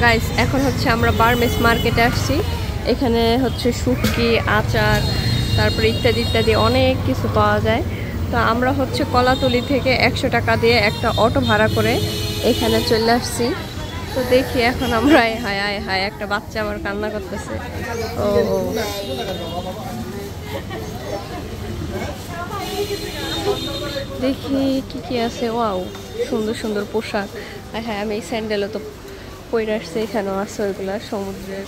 Guys এখন হচ্ছে আমরা বার্মেস মার্কেটে আসছি। এখানে হচ্ছে শুটকি, আচার, তারপরে ইত্যাদি ইত্যাদি অনেক কিছু পাওয়া যায়। তো আমরা হচ্ছে কলাতলি থেকে 100 টাকা দিয়ে একটা অটো ভাড়া করে এখানে চলে আসছি। তো দেখি এখন আমরা হায় হায় হায় একটা বাচ্চা আমার কান্না করতেছে। ও দেখি কি কি আছে। ওয়াও, সুন্দর সুন্দর পোশাক। হ্যাঁ, আমি এই স্যান্ডেলও তো পরে আসছে, এখানেও আছে ওইগুলা সমুদ্রের।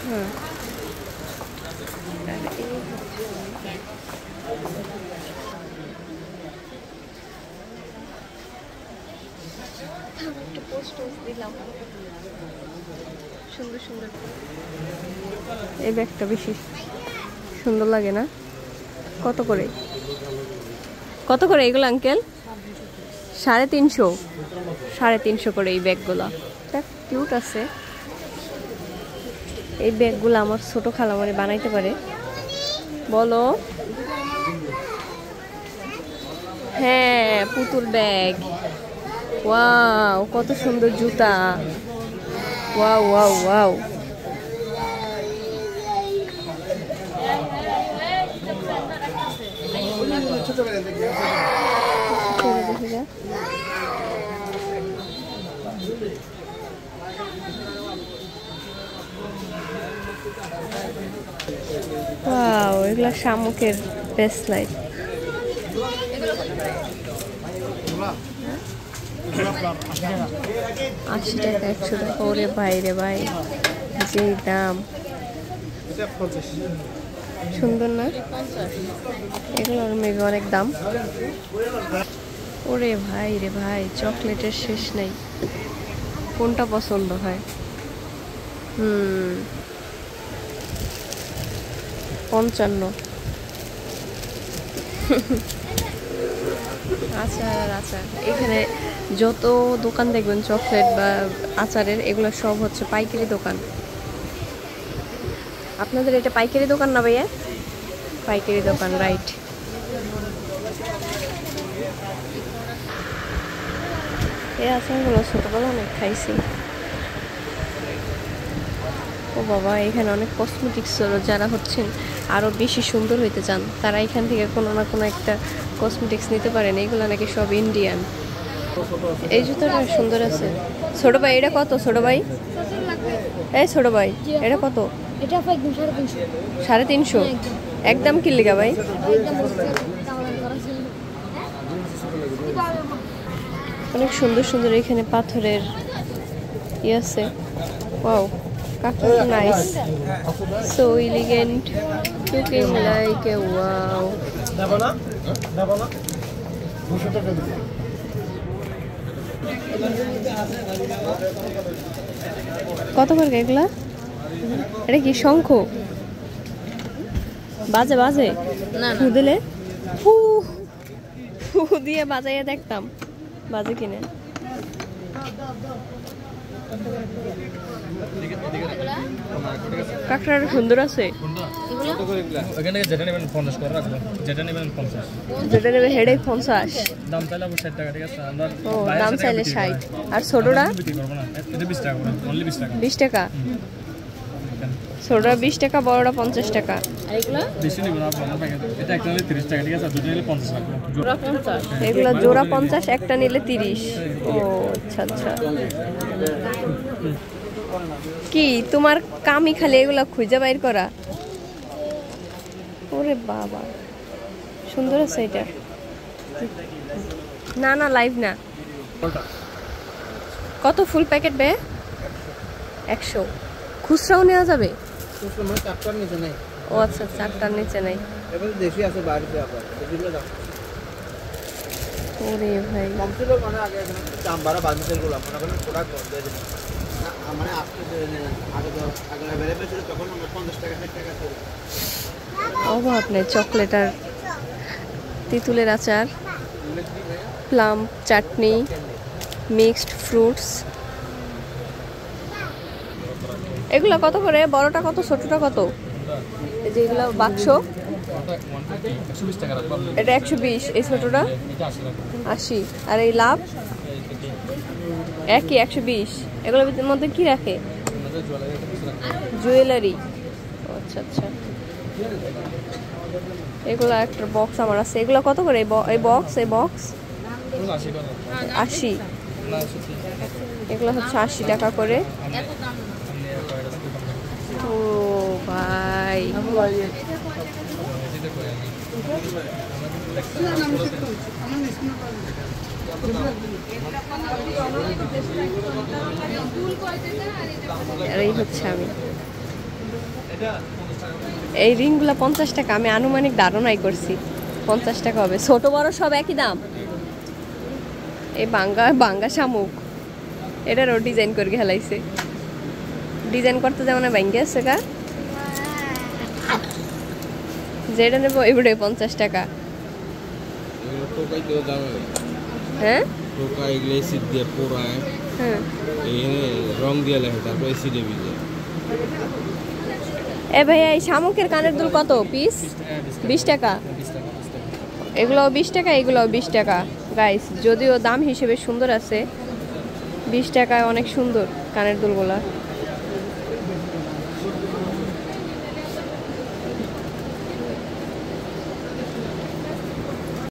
হ্যাঁ, সুন্দর সুন্দর এই ব্যাগটা বেশি সুন্দর লাগে না? কত করে কত করে এগুলো আঙ্কেল? 350। 350 করে এই ব্যাগগুলা। কিউট আছে এই ব্যাগগুলো। আমার ছোট খালা মানে বানাইতে পারে। বলো। হ্যাঁ, পুতুল ব্যাগ। ওয়াও, কত সুন্দর জুতা। Wow wow wow. ওয়াও, এগুলা শামুকের বেস্ট লাইট। 80 টাকা, 100 টাকা। ওরে ভাই রে ভাই, যে দাম। সুন্দর না এগুলোর? মেবি অনেক দাম। ওরে ভাই রে ভাই, চকলেটের শেষ নাই। কোনটা পছন্দ হয়? 55। আচার আচার, এখানে যত দোকান দেখবেন চকলেট বা আচারের, এগুলো সব হচ্ছে পাইকারি দোকান। আপনাদের এটা পাইকারি দোকান না ভাইয়া? পাইকারি দোকান, রাইট। এই আচারগুলো ছোটবেলা অনেক খাইছি। ও বাবা, এখানে অনেক কসমেটিক্স হলো। যারা হচ্ছেন আরো বেশি সুন্দর হইতে চান, তারা এখান থেকে কোনো না কোনো একটা কসমেটিক্স নিতে পারেন। এগুলো নাকি সব ইন্ডিয়ান। এই জুতোটা সুন্দর আছে। ছোট ভাই, এটা কত? ছোট ভাই, এই ছোট ভাই, এটা কত? এটা 350। 350? একদম কি লিগা ভাই? অনেক সুন্দর সুন্দর এখানে পাথরের ই আছে। ওয়াও, কাপড় nice, so elegant, looking like a wow. কত করে এগুলা? এটা কি শঙ্খ? বাজে বাজে না? ফু দিলে, ফু ফু দিয়ে বাজাইয়া দেখতাম বাজে কিনে। কাঁকড়ার সুন্দর আছে। যেটা নেবে হেডে 50। ও, দাম চাইলে 60। আর ছোটটা 20 টাকা। ছোটটা 20 টাকা, বড়টা 50 টাকা। এগুলো জোড়া 50, একটা নিলে 30। ও আচ্ছা আচ্ছা। কি তোমার কামি খালি এগুলা খুঁজে বাইর করা? ওরে বাবা, সুন্দর আছে এটা। না না, লাইভ না। কত ফুল প্যাকেট বে? 100। খুচরাও নেওয়া যাবে? ও আচ্ছা, 4টার নিচে নাই। ওরে ভাই, অভাব নেই। চকলেট আর তেঁতুলের আচার, প্লাম চাটনি, মিক্সড ফ্রুটস। এগুলা কত করে? বড়টা কত, ছোটটা কত? এই যে এগুলা বাক্স, এটা 120। এই ছোটটা 80। আর এই লাভ একই 120। এগুলোর মধ্যে কি রাখে? জুয়েলারি। আচ্ছা আচ্ছা, এগুলো একটা বক্স আমার আছে। এগুলো কত করে এই বক্স? 80। এগুলো হচ্ছে 80 টাকা করে। ও ভাই, এই হচ্ছে আমি এই রিংগুলো 50 টাকা। আমি আনুমানিক ধারণাই করছি 50 টাকা হবে। ছোট বড় সব একই দাম। এই বাঙ্গা শামুক, এটারও ডিজাইন করে খেলাইছে। ডিজাইন করতে যেমন ভাঙ্গে আছে গা, যেটা নেবো এগুলোই 50 টাকা। হ্যাঁ এ ভাইয়া, এই শামুকের কানের দুল কত পিস? 20 টাকা। এগুলোও 20 টাকা, এগুলোও 20 টাকা গাইস। যদিও দাম হিসেবে সুন্দর আছে, 20 টাকায় অনেক সুন্দর কানের দুলগুলা।